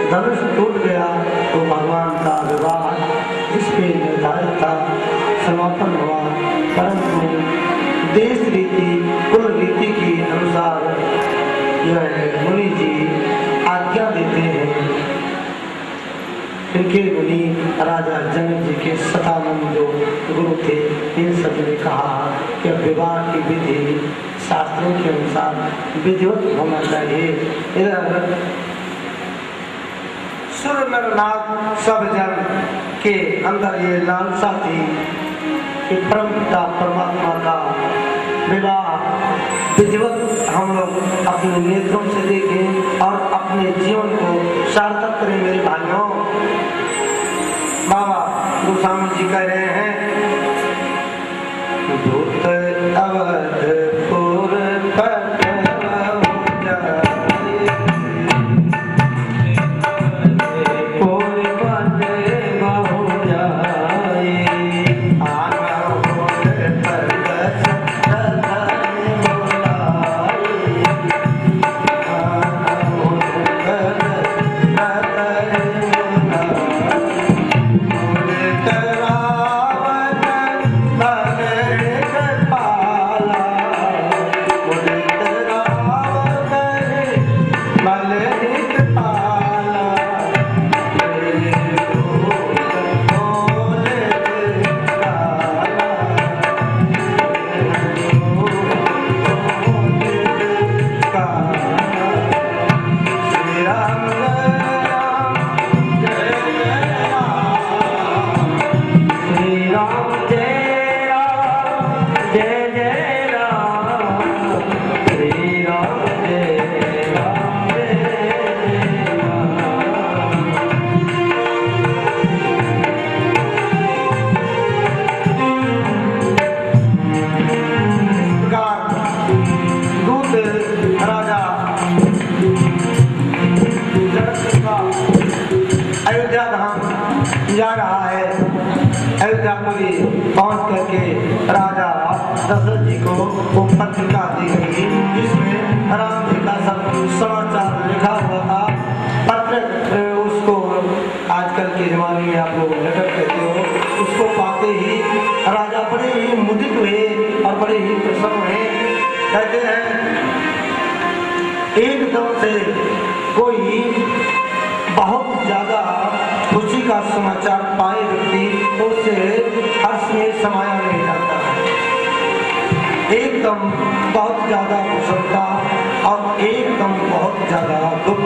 धनुष टूट गया तो भगवान का विवाह जिसपे निर्धारित था समापन हुआ, परंतु देश रीति कुल रीति के अनुसार यह मुनि जी आज्ञा देते हैं। इनके मुनि राजा जनक जी के सतानंद जो गुरु थे, इन सब ने कहा कि विवाह की विधि शास्त्रों के अनुसार विधिवत होना चाहिए। इधर सुर नर नाग सब जन के अंदर ये लालसा थी कि परम पिता परमात्मा का विवाह विधिवत हम लोग अपने नेत्रों से देखें और अपने जीवन को सार्थक करें। मेरे भाइयों, बाबा गोस्वामी जी कह रहे हैं, भूत अवधपुर जा रहा है। अयोध्यापुरी पहुंच करके राजा दशरथ जी को वो पत्रिका दी गई जिसमें राम जी का सब समाचार लिखा हुआ था। पत्र उसको आजकल के जमाने में आप लोग लेटर कहते हो, उसको पाते ही राजा बड़े ही मुदित हुए और बड़े ही प्रसन्न हुए। कहते हैं एकदम से कोई बहुत ज्यादा खुशी का समाचार पाए व्यक्ति तो उसे हर्ष में समाया नहीं जाता। एकदम बहुत ज्यादा प्रसन्नता और एकदम बहुत ज्यादा दुख,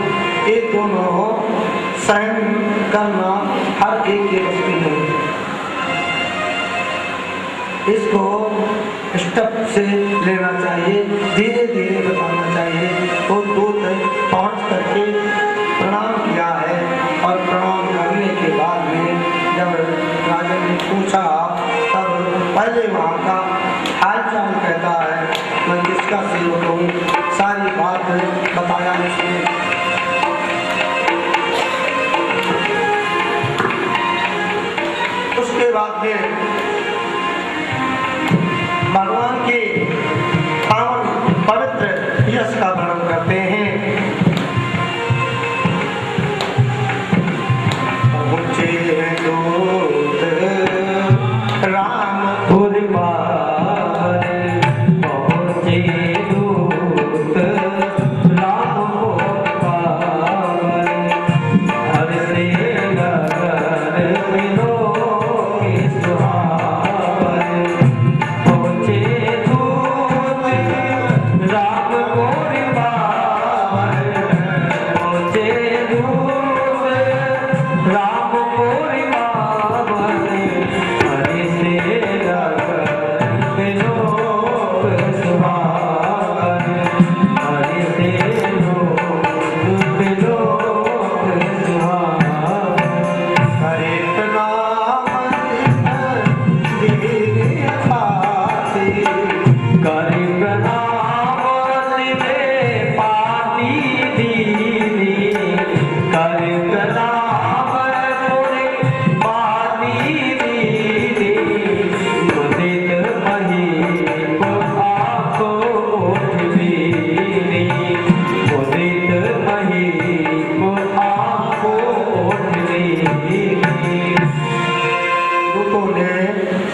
ये दोनों सहन करना हर एक के बस की नहीं। इसको स्टेप से लेना चाहिए, धीरे धीरे बताना चाहिए। तो दूत पहुंच करके प्रणाम किया है और प्रणाम करने के बाद में जब राजा ने पूछा तब पहले वहाँ का हाल चाल कहता है, मैं किसका सेवक हूँ, सारी बात बताया इसने। उसके बाद में भगवान के पावन पवित्र यश का वर्णन करते हैं। पहुँचे दूत रामपुर पार, पहुँचे दूत रामपुर पार, हर से नगर विनोद के सुहार।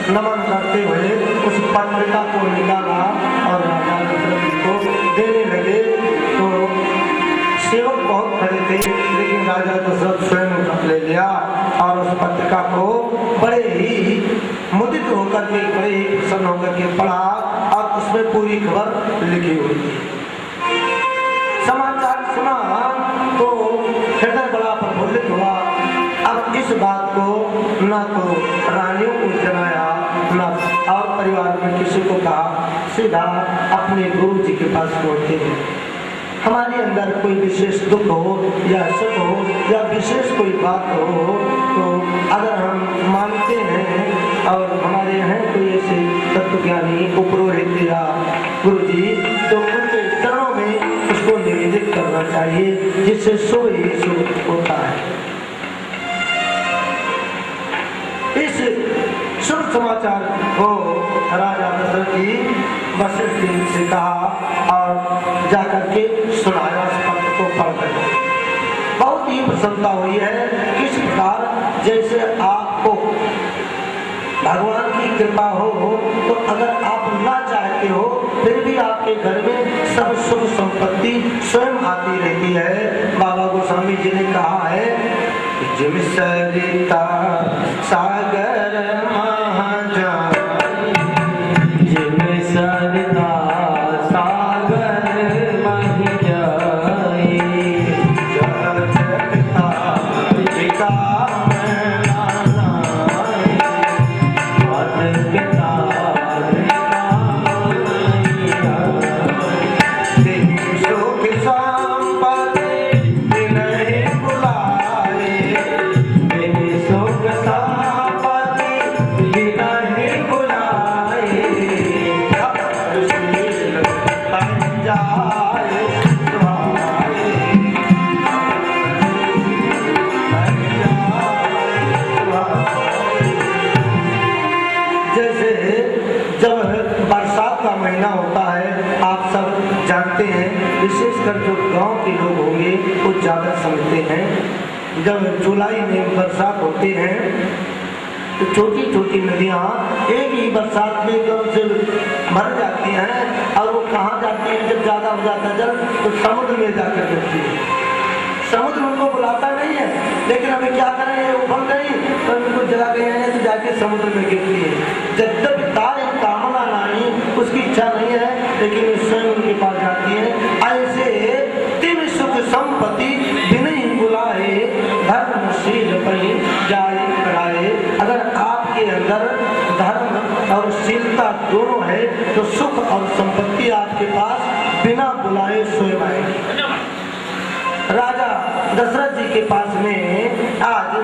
नमन करते हुए उस पत्रिका को निकाला और राजा दशरथ को देने लगे। तो सेवक बहुत खड़े थे, लेकिन राजा दशरथ स्वयं उठा ले लिया और उस पत्रिका को बड़े ही मुदित होकर के, बड़े ही प्रसन्न होकर के पढ़ा और उसमें पूरी खबर लिखी हुई थी। समाचार सुना तो हृदय बड़ा प्रफुल्लित हुआ। अब इस बात को न तो रानियों को जनाया न और परिवार में किसी को कहा, सीधा अपने गुरु जी के पास पहुंचते हैं। हमारे अंदर कोई विशेष दुख हो या सुख हो या विशेष कोई बात हो तो अगर हम मानते हैं और हमारे हैं कोई ऐसे तत्वज्ञानी उपरोहित या गुरु जी, तो उनके चरणों में उसको निवेदित करना चाहिए, जिससे सो ही सुख होता है। इस शुभ समाचार को राजा दशरथ जी वशिष्ठ जी से कहा और जाकर के सुनाया, उस पत्र को पढ़कर बहुत ही प्रसन्नता हुई है। किस प्रकार जैसे आपको भगवान की कृपा हो तो अगर आप ना चाहते हो फिर भी आपके घर में सब सुख संपत्ति स्वयं आती रहती है। बाबा गोस्वामी जी ने कहा है, जिम सरिता सागर महाजाई, जिम सरिता सागर महाजाई, जगता पिता सुख महीना होता है, आप सब जानते हैं। विशेषकर जो गांव के लोग होंगे वो ज़्यादा समझते हैं। जब जुलाई में बरसात होते हैं तो छोटी छोटी नदियाँ एक ही बरसात में एकदम से भर जाती हैं, और वो कहाँ जाती हैं? जब ज़्यादा हो जाता है जल तो समुद्र में जाकर गिरती है। समुद्र उनको बुलाता नहीं है, लेकिन हमें क्या करें, ये उफल गई तो उनको जला गए हैं तो जाके समुद्र में गिरती है। जब तक तारे कामना नहीं, उसकी इच्छा नहीं है, लेकिन स्वयं उनके पास जाती है। ऐसे तिन सुख संपत्ति बिन ही बुलाए, धर्मशील पही जाए कराए। अगर आपके अंदर धर्म और शीलता दोनों है तो सुख और संपत्ति आपके पास बिना बुलाए स्वयं आएगी। राजा दशरथ जी के पास में आज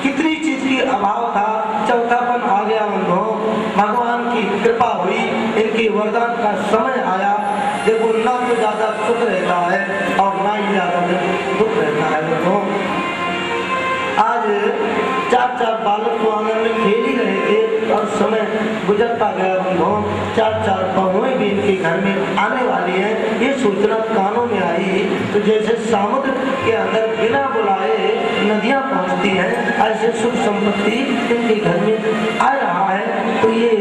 कितनी चीज की अभाव था, चौथापन आ गया उनको, भगवान की कृपा हुई, इनकी वरदान का समय आया। देखो न तो ज्यादा सुख रहता है और ना ही ज्यादा दुख रहता है। देखो आज चार चार बालक को आंगन में खेल ही रहे थे और समय गुजरता गया। उनको चार चार बहुएं भी इनके घर में आने वाली है, ये सूचना कानों में आई। तो जैसे समुद्र के अंदर बिना बुलाए नदियां पहुंचती हैं, ऐसे सुख संपत्ति इनके घर में आ रहा है। तो ये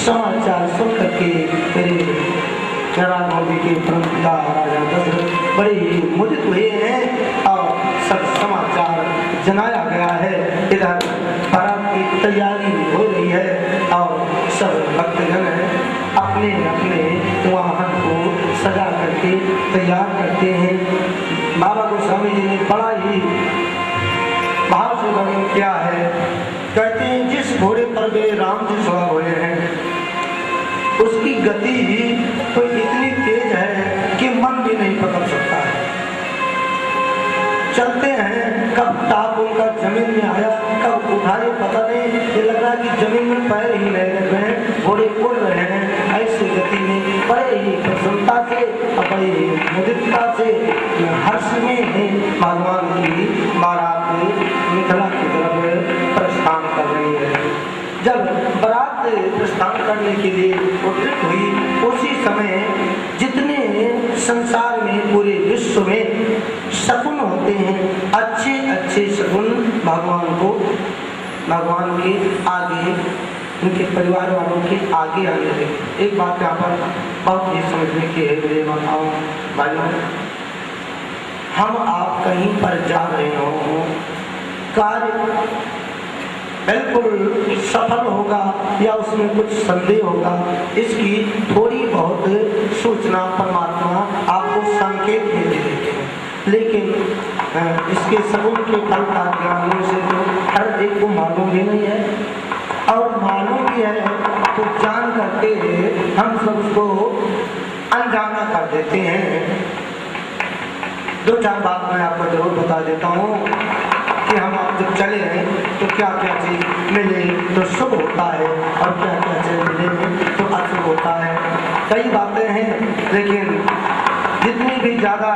समाचार सुन करके मेरे मोदी के परम पिता राजा दशरथ बड़े ही मुदित हुए हैं और सब समाचार जनाया गया है। इधर बारात की तैयारी हो रही है और सब भक्तजन अपने अपने वाहन को सजा करके तैयार करते हैं। बाबा गोस्वामी जी ने बड़ा ही भाव से वर्णन किया है। कहते हैं जिस घोड़े पर वे राम जी सवार हुए हैं उसकी गति तो इतनी तेज है कि मन भी नहीं पकड़ सकता है। चलते हैं, कब टाप उनका जमीन में आया, कब उठाए पता नहीं, ये लग रहा है कि जमीन में पैर ही नहीं लग रहे हैं, घोड़े उड़ रहे हैं। ऐसी गति में बड़े ही प्रसन्नता से, बड़े ही मुदितता से, हर्ष में भगवान की बारात मिथिला की तरफ प्रस्थान कर रही है। जब बारात प्रस्थान करने के लिए उद्यत हुई, उसी समय जितने संसार में पूरे विश्व में शकुन होते हैं, अच्छे अच्छे शकुन भगवान के आगे, उनके परिवार वालों के आगे आने लगे। एक बात यहाँ पर बहुत ही समझने की है मेरे माताओं भाइयों, हम आप कहीं पर जा रहे हो, कार्य बिल्कुल सफल होगा या उसमें कुछ संदेह होगा, इसकी थोड़ी बहुत सूचना परमात्मा आपको संकेत दे देते हैं। लेकिन इसके सगुन के फल का ज्ञान से तो हर एक को मालूम भी नहीं है, और मालूम भी है तो जान करके हम सब उसको अनजाना कर देते हैं। दो चार बात मैं आपको जरूर बता देता हूँ कि हम आप जब चले हैं तो क्या क्या चीज मिले तो शुभ होता है और क्या क्या चीज मिले तो अशुभ होता है। कई बातें हैं, लेकिन जितनी भी ज्यादा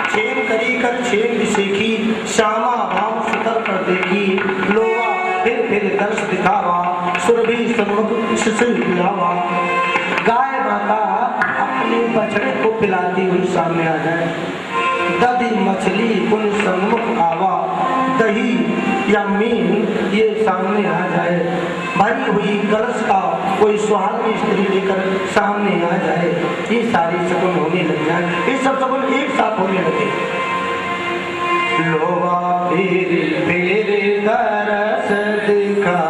छेम करी कर छेम सीखी, श्यामा भाव सुतर कर देखी, लोवा फिर दर्श दिखावा, सुरभि सन्मुख शिशिर पिलावा। गाय माता अपने बछड़े को पिलाती हुई सामने आ जाए, दधी मछली उन सन्मुख आवा, दही या मीन ये सामने आ जाए, भरी हुई कलश का कोई सुहागनी स्त्री लेकर सामने आ जाए, ये सारी शकुन होने लग जाए। ये सब शकुन एक साथ होने लगे। लोवा फिर दरस दिखा,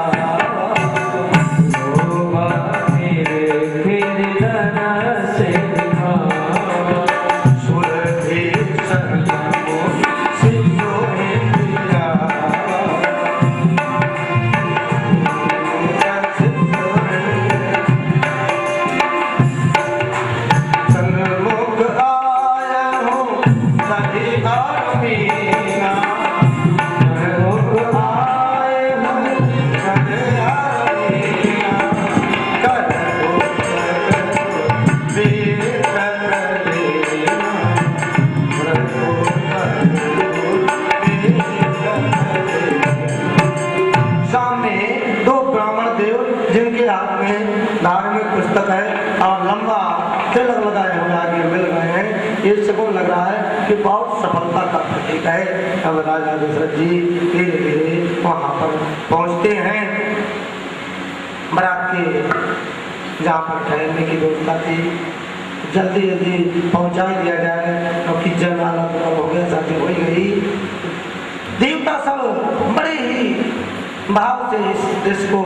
ये सगुन लग रहा है कि बहुत सफलता का प्रतीक है। अब राजा दशरथ जी धीरे धीरे वहाँ पर पहुँचते हैं। बारात के जहाँ पर ठहरने की व्यवस्था थी जल्दी जल्दी पहुँचा दिया जाए, क्योंकि जयमाला हो गया, शादी हो गई। देवता सब बड़े ही भाव से इस दृश्य को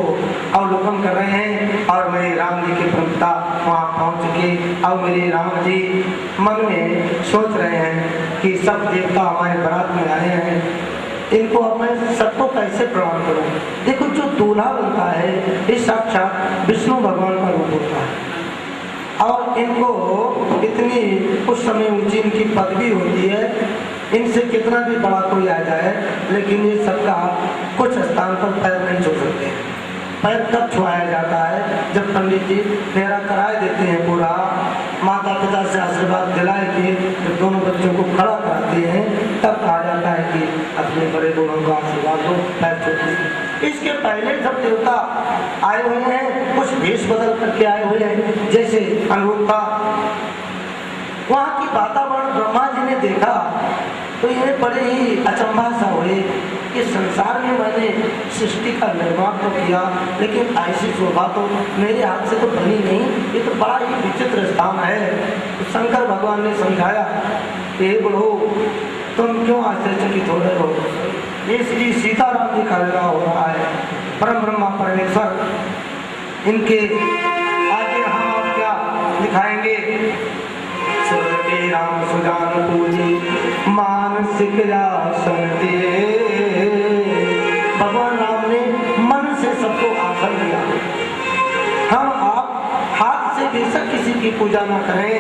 अवलोकन कर रहे हैं और मेरे राम जी की प्रमुखता वहाँ पहुँच के और मेरे राम जी मन में सोच रहे हैं कि सब देवता हमारे बारात में आए हैं, इनको अब मैं सबको कैसे प्रणाम करूं। देखो जो दूल्हा बनता है ये साक्षात विष्णु भगवान का रूप होता है और इनको इतनी उस समय ऊंची इनकी पदवी होती है, इनसे कितना भी बड़ा कोई आ जाए लेकिन ये सबका कुछ स्थान पर पैर नहीं छू सकते। पैर कब छुआया जाता है जब पंडित जी फेरा कराए देते हैं, पूरा माता पिता से आशीर्वाद दिलाए के जब दोनों बच्चों को खड़ा कराते हैं तब कहा जाता है कि अपने बड़े दोनों का आशीर्वाद दो, पैर छूते। इसके पहले सब देवता आए हुए हैं, कुछ भेष बदल करके आए हुए हैं, जैसे अनुरूप था। वहाँ की वातावरण ब्रह्मा जी ने देखा तो ये बड़े ही अचंभा सा हुए कि संसार में मैंने सृष्टि का निर्माण तो किया लेकिन ऐसी शोभा तो मेरे हाथ से तो बनी नहीं, ये तो बड़ा ही विचित्र स्थान है। तो शंकर भगवान ने समझाया, हे बुढ़ो तुम क्यों आश्चर्यचकित हो रहे हो, ये श्री सीताराम जी का विवाह हो रहा है। परम ब्रह्मा परमेश्वर इनके आगे हम आप क्या दिखाएंगे। राम सुजान पूजी मानसिक आसन दिए। भगवान राम ने मन से सबको आसन दिया। हम आप हाथ से बेशक किसी की पूजा न करें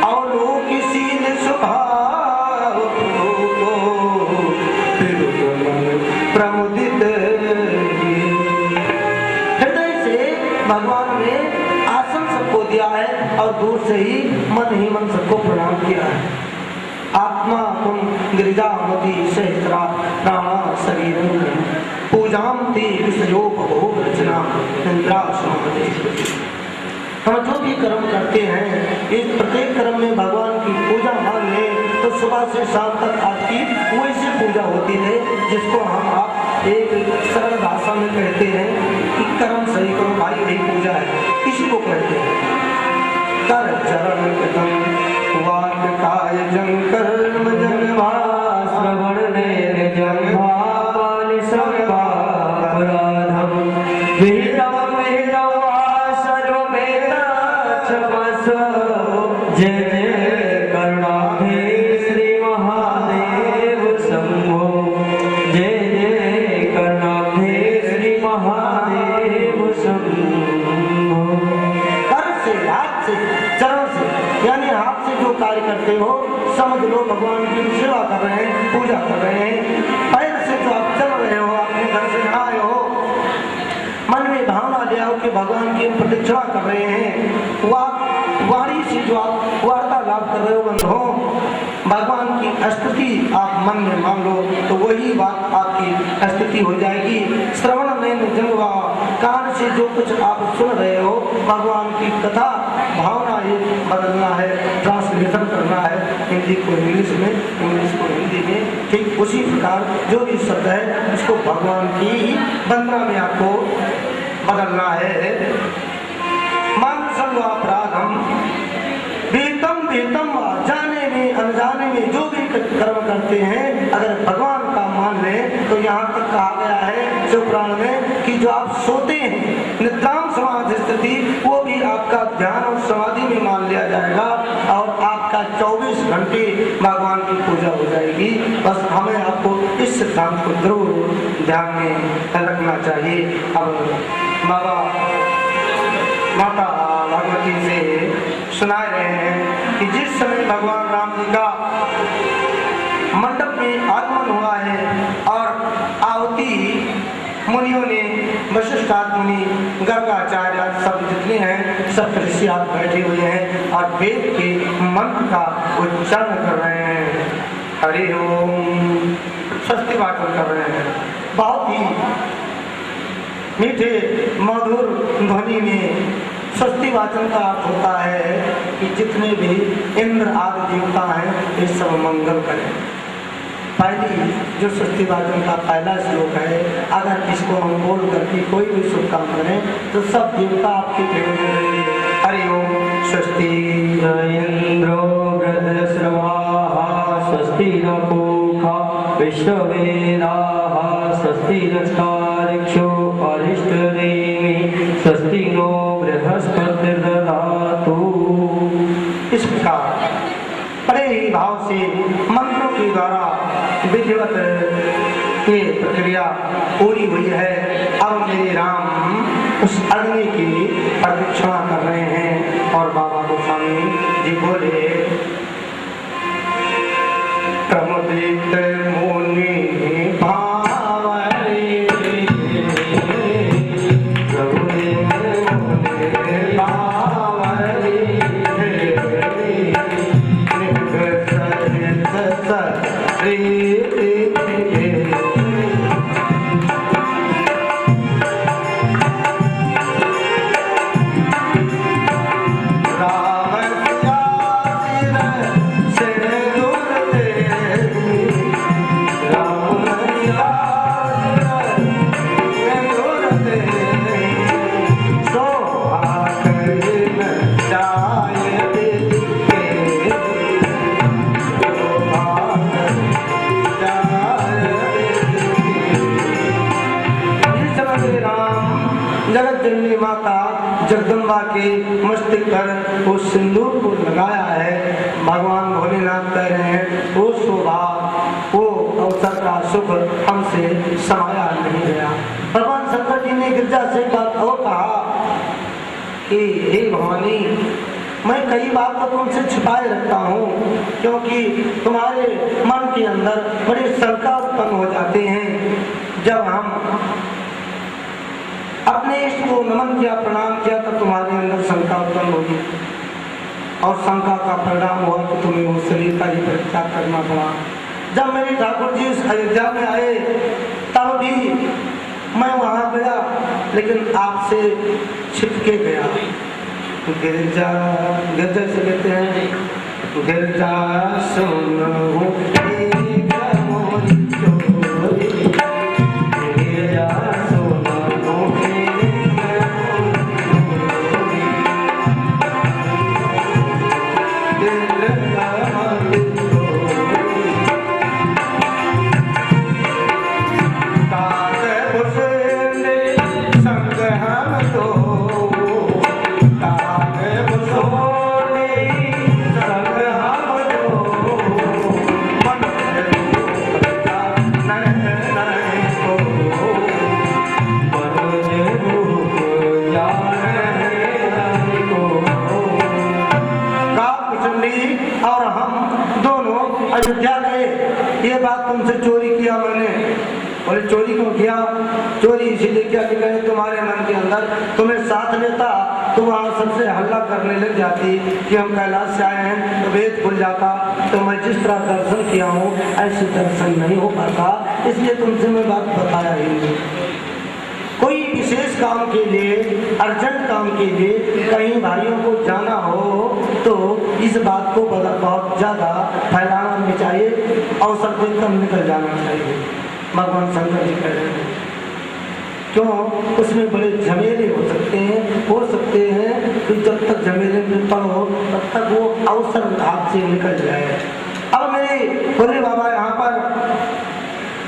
और लोग किसी ने स्वभाव प्रमुदित हृदय से भगवान ने आसन सबको दिया है और दूर से ही मन सबको प्रणाम किया है। आत्मा तुम गिरिजामती सहस्रा प्राणा शरीर पूजामती विषयो भोग रचना इंद्रासमाधि। हम जो भी कर्म करते हैं इस प्रत्येक कर्म में भगवान की पूजा मान लें तो सुबह से शाम तक आपकी वैसी पूजा होती है जिसको हम आप एक सरल भाषा में कहते हैं कि कर्म सही करो भाई, यही पूजा है, इसी को कहते हैं। कर चरण कृतम वाक काय जंकर्म जन्मा श्रवण नयन जन्मानि सर्वापराधम विहितम विहितम सर्वमेत क्षमस्व। जय जय करुणाब्धे श्री महादेव शंभो, जय जय करुणाब्धे श्री महादेव शंभो। कर से हाथ से चरण से यानी हाथ से जो कार्य करते हो समझ लो भगवान की सेवा कर रहे हैं, पूजा कर रहे हैं। पैर से जो आप चल रहे हो, अपने घर से आए हो, मन में भावना ले आओ कि भगवान की प्रतीक्षा कर रहे हैं। वाणी से जो आप वार्तालाप कर रहे हो बंधो, भगवान की स्तुति आप मन में मान लो तो वही बात आपकी स्तुति हो जाएगी। श्रवण नयन जन्मा, कान से जो कुछ आप सुन रहे हो भगवान की कथा भावना ये बदलना है, ट्रांसलेशन करना है, हिंदी को इंग्लिश में, इंग्लिश को हिंदी में। ठीक उसी प्रकार जो भी शब्द है उसको भगवान की वंदना में आपको बदलना है। मान सर्वापराधम वेतम वेतम, जाने में अनजाने में जो भी कर्म करते हैं अगर भगवान का मान लें तो यहाँ तक कहा गया है शिवपुराण में कि जो आप सोते हैं निद्राम समाधि स्थिति वो भी आपका ध्यान और समाधि में मान लिया जाएगा और आपका 24 घंटे भगवान की पूजा हो जाएगी। बस हमें आपको इस सिद्धांत को जरूर ध्यान में रखना चाहिए। अब माता भगवती से सुना रहे हैं कि जिस समय भगवान राम जी का मंडप में आगमन हुआ है और आहुति मुनियों ने, वशिष्ठादि मुनि, गर्गाचार्य सब जितने हैं सब ऋषि आप बैठे हुए हैं और वेद के मंत्र का उच्चारण कर रहे हैं। हरि ओम स्वस्ति वाचन कर रहे हैं। बहुत ही मीठे मधुर ध्वनि में स्वस्ति वाचन का अर्थ होता है कि जितने भी इंद्र आदि देवता हैं ये सब मंगल करें। पहली जो स्वस्ति वाचन का पहला श्लोक है, अगर इसको हम बोल करके कोई भी शुभ काम करें तो सब देवता आपके फेवर में रहेंगे। हरि ओम। स्वस्ति इंद्रो वृद्धश्रवाः स्वस्ति न पूषा विश्ववेदाः स्वस्ति नस्तारिक्षो अरिष्टनेमि स्वस्ति नो बृहस्पतिर्दधातु। इस प्रकार बड़े ही भाव से मंत्रों के द्वारा विधिवत ये प्रक्रिया पूरी हुई है। अब मेरे राम उस अग्नि की प्रदक्षिणा कर रहे हैं और बाबा गोस्वामी जी बोले, क्रमदीप्त मुनि भावरे जगदम्बा के मस्तक पर वो सिंदूर को लगाया है। भगवान भोलेनाथ कह रहे हैं वो शोभा वो अवसर का सुख हमसे समाया नहीं गया। भगवान शंकर जी ने गिरजा से बात और कहा कि हे भवानी, मैं कई बात तो तुमसे छिपाए रखता हूँ क्योंकि तुम्हारे मन के अंदर बड़े शंका उत्पन्न हो जाते हैं। जब हम अपने इष्ट को नमन किया, प्रणाम किया, तब तुम्हारे अंदर शंका उत्पन्न होगी और शंका का परिणाम हुआ कि तुम्हें उस शरीर का ही परित्याग करना पड़ा। जब मेरे ठाकुर जी इस अयोध्या में आए तब भी मैं वहां गया, लेकिन आपसे छिपके गया। गिरजा गिरजा से कहते हैं, गिरजा सुनो अयोध्या गए। ये बात तुमसे चोरी किया मैंने। बोले चोरी क्यों किया? चोरी इसीलिए किया कि कहीं तुम्हारे मन के अंदर तुम्हें साथ लेता तो वहाँ सबसे हल्ला करने लग जाती कि हम कैलाश से आए हैं, तो वेद खुल जाता। तो मैं जिस तरह दर्शन किया हूँ ऐसे दर्शन नहीं हो पाता, इसलिए तुमसे मैं बात बताया ही नहीं। कोई विशेष काम के लिए, अर्जेंट काम के लिए कहीं भाइयों को जाना हो तो इस बात को बहुत ज्यादा फैलाना नहीं चाहिए, अवसर देखकर निकल जाना चाहिए। भगवान शंकर जी कह रहे हैं क्यों? उसमें बड़े झमेले हो सकते हैं कि जब तक झमेले में पड़ो तब तक वो अवसर हाथ से निकल जाए। अब मेरे भोले बाबा यहाँ पर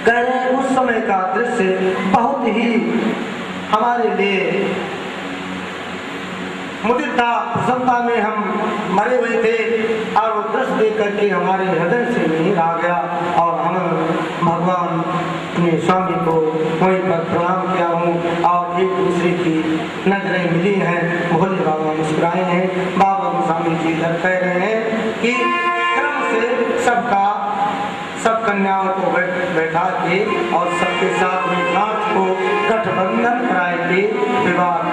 कह रहे हैं उस समय का दृश्य बहुत ही हमारे लिए मुझे प्रसन्नता में हम मरे हुए थे और वो दृश्य देख करके हमारे हृदय से नहीं रह गया और हम भगवान अपने स्वामी को वहीं पर प्रणाम किया हूँ और एक दूसरे की नजरें मिली हैं। भोले बाबा मुस्कुराए हैं। बाबा गोस्वामी जी इधर कह रहे हैं कि क्रम से सब कन्याओं को बैठा के और सबके साथ में नाथ को गठबंधन कराए के विवाह